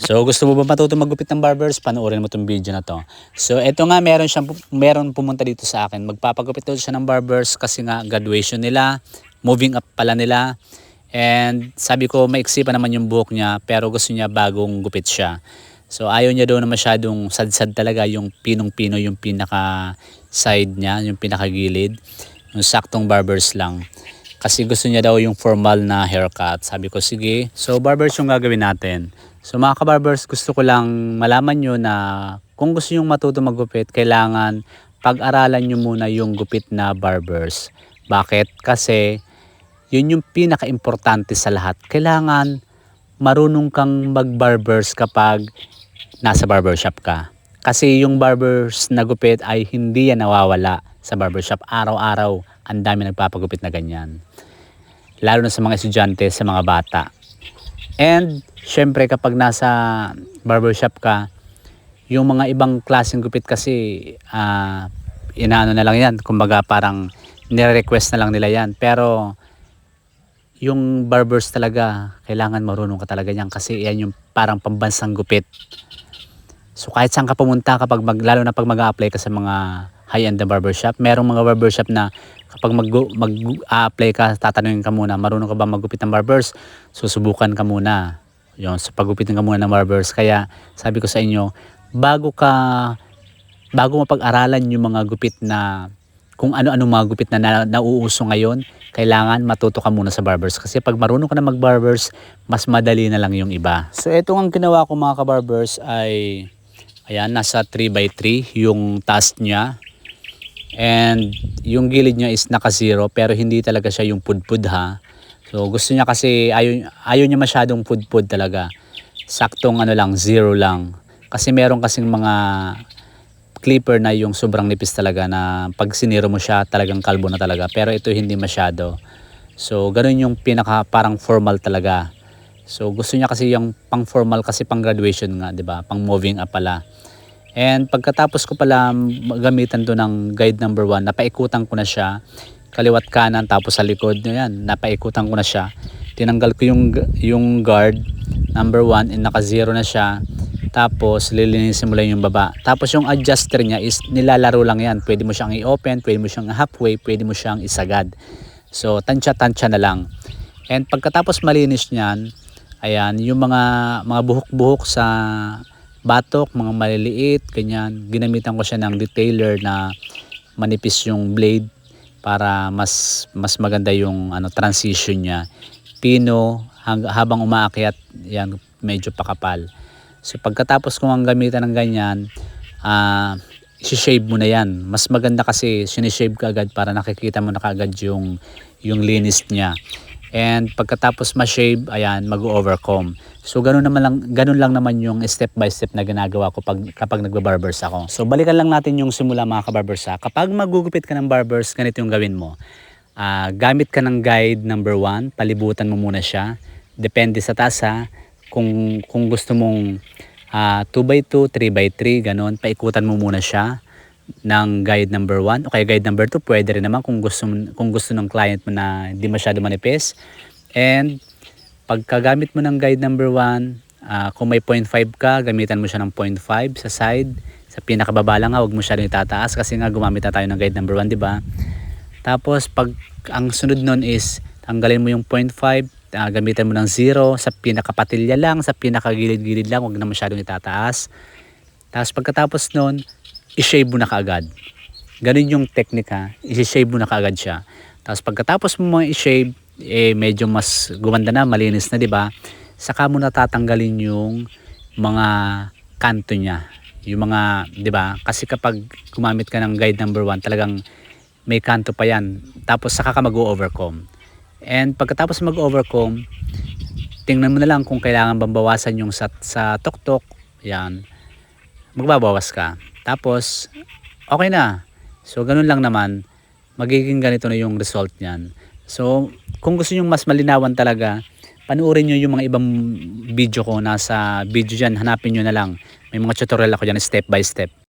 So gusto mo ba matuto maggupit ng barbers? Panoorin mo 'tong video na 'to. So eto nga, meron pumunta dito sa akin. Magpapagupit daw siya ng barbers kasi nga graduation nila, moving up pala nila. And sabi ko maiksi pa naman yung buhok niya pero gusto niya bagong gupit siya. So ayaw niya daw na masyadong sad-sad talaga, yung pinong-pino yung pinaka side niya, yung pinaka gilid. Yung saktong barbers lang. Kasi gusto niya daw yung formal na haircut. Sabi ko sige. So barbers yung gagawin natin. So mga kabarbers, gusto ko lang malaman nyo na kung gusto nyo matuto maggupit, kailangan pag-aralan nyo muna yung gupit na barbers. Bakit? Kasi yun yung pinaka-importante sa lahat. Kailangan marunong kang mag-barbers kapag nasa barbershop ka. Kasi yung barbers na gupit ay hindi yan nawawala sa barbershop. Araw-araw, ang dami nagpapagupit na ganyan. Lalo na sa mga estudyante, sa mga bata. And syempre kapag nasa barbershop ka, yung mga ibang klaseng gupit kasi inaano na lang yan. Kumbaga parang nire-request na lang nila yan. Pero yung barbers talaga, kailangan marunong ka talaga yan kasi yan yung parang pambansang gupit. So kahit saan ka pumunta, lalo na pag mag-a-apply ka sa mga high-end na barbershop, merong mga barbershop na kapag mag-a-apply ka, tatanungin ka muna, marunong ka ba maggupit ng barbers? Susubukan ka muna. Yung so paggupitin ka muna ng barbers. Kaya sabi ko sa inyo, bago mo pag-aralan yung mga gupit na kung ano-ano mga gupit na nauuso ngayon, kailangan matuto ka muna sa barbers. Kasi pag marunong ka na mag-barbers, mas madali na lang yung iba. So ito ang ginawa ko mga ka-barbers ay, ayan, nasa 3x3 yung task niya. And yung gilid niya is naka zero pero hindi talaga siya yung pudpud ha. So gusto niya kasi ayaw niya masyadong pudpud talaga. Saktong ano lang, zero lang. Kasi meron kasing mga clipper na yung sobrang nipis talaga na pag siniro mo siya talagang kalbo na talaga. Pero ito hindi masyado. So ganun yung pinaka parang formal talaga. So gusto niya kasi yung pang formal kasi pang graduation nga, 'di ba? Pang moving up pala. And pagkatapos ko pala gamitan doon ng guide number 1, napaikutan ko na siya kaliwat kanan, tapos sa likod niya yan, napaikutan ko na siya. Tinanggal ko yung guard number 1 and naka zero na siya. Tapos lilinisin mo lang yung baba. Tapos yung adjuster niya is nilalaro lang yan. Pwede mo siyang i-open, pwede mo siyang halfway, pwede mo siyang isagad. So tansya-tansya na lang. And pagkatapos malinis niyan, ayan, yung mga buhok-buhok sa batok, mga maliliit, ganyan. Ginamitan ko siya ng detailer na manipis yung blade para mas maganda yung transition niya. Pino habang umaakyat, yan, medyo pakapal. So pagkatapos kong ang gamitan ng ganyan, i-shave mo na yan. Mas maganda kasi sinishave ka agad para nakikita mo na kaagad yung linis niya. And pagkatapos ma-shave, ayan, mag-overcomb. So ganun lang naman yung step by step na ginagawa ko kapag nagba-barbers ako. So balikan lang natin yung simula mga ka-barbers ha. Kapag magugupit ka ng barbers, ganito yung gawin mo. Gamit ka ng guide number 1, palibutan mo muna siya. Depende sa taas ha. Kung gusto mong 2x2, 3x3, ganun, paikutan mo muna siya ng guide number 1 o kaya guide number 2, pwede rin naman kung gusto ng client mo na hindi masyado manipis. And pagkagamit mo ng guide number 1, kung may 0.5 ka, gamitan mo siya ng 0.5 sa side. Sa pinakababa lang huwag mo siya rin itataas kasi nga gumamit na tayo ng guide number 1, di ba? Tapos pag ang sunod nun is tanggalin mo yung 0.5, gamitan mo ng 0 sa pinakapatilya lang, sa pinakagilid-gilid lang, huwag na masyadong itataas. Tapos pagkatapos nun, i-shave mo na kaagad. Ganun yung technique ha. I-shave mo na kaagad siya. Tapos pagkatapos mo i-shave, medyo mas gumanda na, malinis na, 'di ba? Saka mo natatanggalin yung mga kanto niya. Yung mga, 'di ba? Kasi kapag gumamit ka ng guide number 1, talagang may kanto pa 'yan. Tapos saka ka mag-overcomb. And pagkatapos mag-overcomb, tingnan mo na lang kung kailangan bang bawasan yung sa tuktok. Yan. Magbabawas ka. Tapos, okay na. So, ganun lang naman. Magiging ganito na yung result niyan. So, kung gusto nyo mas malinawan talaga, panoorin nyo yung mga ibang video ko. Nasa video dyan, hanapin nyo na lang. May mga tutorial ako dyan step by step.